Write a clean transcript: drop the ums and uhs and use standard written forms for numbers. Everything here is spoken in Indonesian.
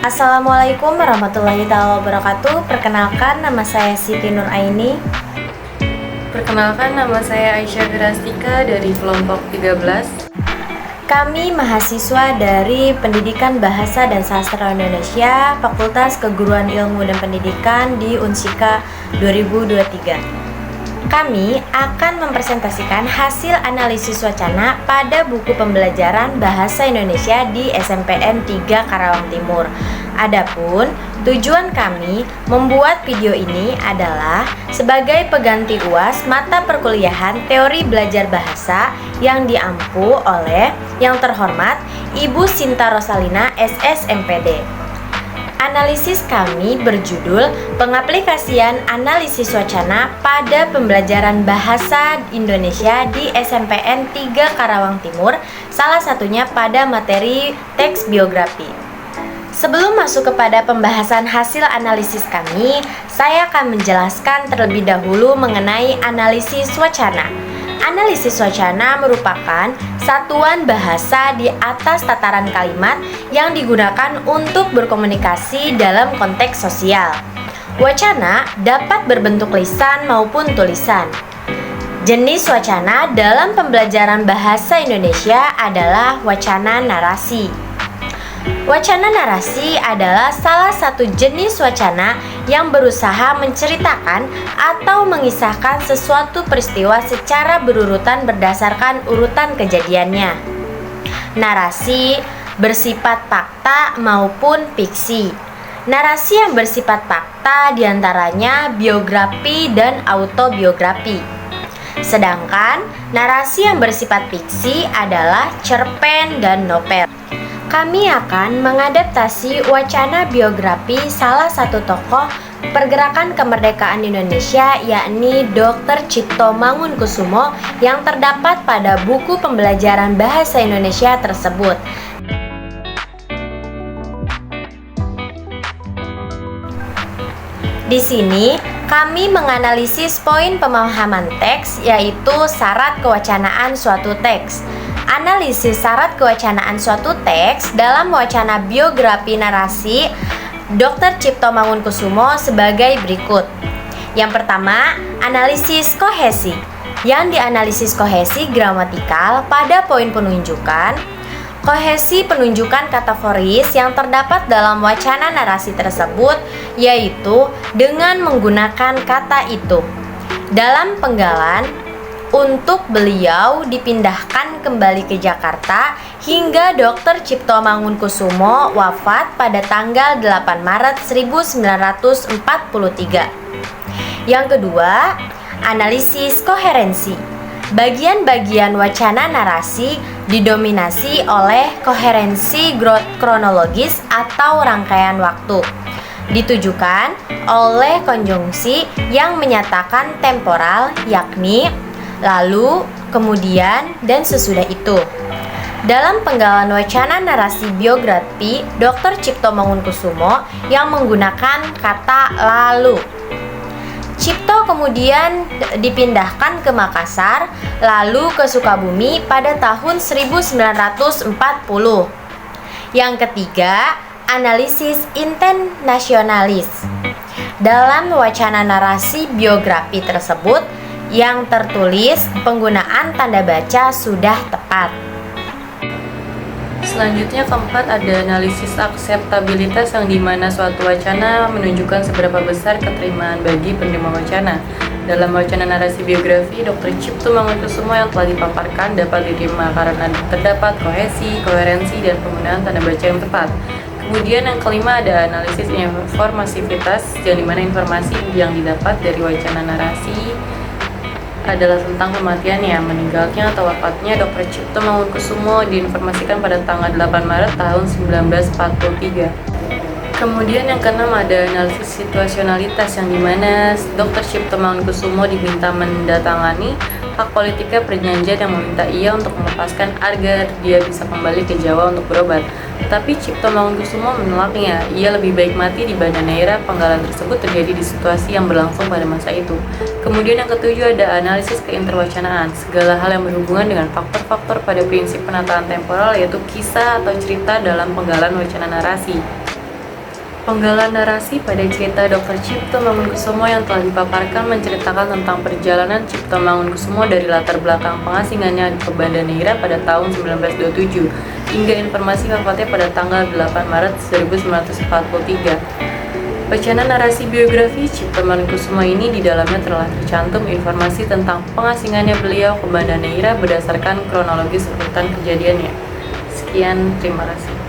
Assalamualaikum warahmatullahi wabarakatuh. Perkenalkan, nama saya Siti Nur Aini. Perkenalkan, nama saya Aisyah Wirastika dari kelompok 13. Kami mahasiswa dari Pendidikan Bahasa dan Sastra Indonesia, Fakultas Keguruan Ilmu dan Pendidikan di Unsika 2023. Kami akan mempresentasikan hasil analisis wacana pada buku pembelajaran Bahasa Indonesia di SMPN 3 Karawang Timur. Adapun tujuan kami membuat video ini adalah sebagai pengganti UAS mata perkuliahan teori belajar bahasa yang diampu oleh yang terhormat Ibu Sinta Rosalina SSMPD. Analisis kami berjudul Pengaplikasian Analisis Wacana pada Pembelajaran Bahasa Indonesia di SMPN 3 Karawang Timur, salah satunya pada materi teks biografi. Sebelum masuk kepada pembahasan hasil analisis kami, saya akan menjelaskan terlebih dahulu mengenai analisis wacana. Analisis wacana merupakan satuan bahasa di atas tataran kalimat yang digunakan untuk berkomunikasi dalam konteks sosial. Wacana dapat berbentuk lisan maupun tulisan. Jenis wacana dalam pembelajaran bahasa Indonesia adalah wacana narasi. Wacana narasi adalah salah satu jenis wacana yang berusaha menceritakan atau mengisahkan sesuatu peristiwa secara berurutan berdasarkan urutan kejadiannya. Narasi bersifat fakta maupun fiksi. Narasi yang bersifat fakta diantaranya biografi dan autobiografi. Sedangkan narasi yang bersifat fiksi adalah cerpen dan novel. Kami akan mengadaptasi wacana biografi salah satu tokoh pergerakan kemerdekaan Indonesia, yakni Dr. Cipto Mangunkusumo, yang terdapat pada buku pembelajaran bahasa Indonesia tersebut. Di sini kami menganalisis poin pemahaman teks, yaitu syarat kewacanaan suatu teks. Analisis syarat kewacanaan suatu teks dalam wacana biografi narasi Dr. Cipto Mangunkusumo sebagai berikut. Yang pertama, analisis kohesi. Yang dianalisis kohesi gramatikal pada poin penunjukan. Kohesi penunjukan kataforis yang terdapat dalam wacana narasi tersebut, yaitu dengan menggunakan kata itu. Dalam penggalan, untuk beliau dipindahkan kembali ke Jakarta hingga Dr. Cipto Mangunkusumo wafat pada tanggal 8 Maret 1943. Yang kedua, analisis koherensi. Bagian-bagian wacana narasi didominasi oleh koherensi kronologis atau rangkaian waktu. Ditujukan oleh konjungsi yang menyatakan temporal, yakni lalu, kemudian, dan sesudah itu. Dalam penggalan wacana narasi biografi Dr. Cipto Mangunkusumo yang menggunakan kata lalu. Cipto kemudian dipindahkan ke Makassar, lalu ke Sukabumi pada tahun 1940. Yang ketiga, analisis internasionalis. Dalam wacana narasi biografi tersebut, yang tertulis penggunaan tanda baca sudah tepat. Selanjutnya keempat, ada analisis akseptabilitas, yang dimana suatu wacana menunjukkan seberapa besar keterimaan bagi penerima wacana. Dalam wacana narasi biografi Dr. Cipto Mangunkusumo yang telah dipaparkan dapat diterima karena terdapat kohesi, koherensi, dan penggunaan tanda baca yang tepat. Kemudian yang kelima, ada analisis informasivitas, yang dimana informasi yang didapat dari wacana narasi adalah tentang kematiannya, meninggalnya atau wafatnya Dr. Cipto Mangunkusumo diinformasikan pada tanggal 8 Maret tahun 1943. Kemudian yang keenam, ada analisis situasionalitas, yang dimana Dr. Cipto Mangunkusumo diminta mendatangani hak politika perjanjian yang meminta ia untuk melepaskan agar dia bisa kembali ke Jawa untuk berobat. Tetapi Cipto Mangunkusumo menolaknya. Ia lebih baik mati di Bandanera. Penggalan tersebut terjadi di situasi yang berlangsung pada masa itu. Kemudian yang ketujuh, ada analisis keinterwacanaan, segala hal yang berhubungan dengan faktor-faktor pada prinsip penataan temporal, yaitu kisah atau cerita dalam penggalan wacana narasi. Penggalan narasi pada cerita Dr. Cipto Mangunkusumo yang telah dipaparkan menceritakan tentang perjalanan Cipto Mangunkusumo dari latar belakang pengasingannya ke Banda Neira pada tahun 1927 hingga informasi wafatnya pada tanggal 8 Maret 1943. Bacaan narasi biografi Cipto Mangunkusumo ini di dalamnya telah tercantum informasi tentang pengasingannya beliau ke Banda Neira berdasarkan kronologis urutan kejadiannya. Sekian, terima kasih.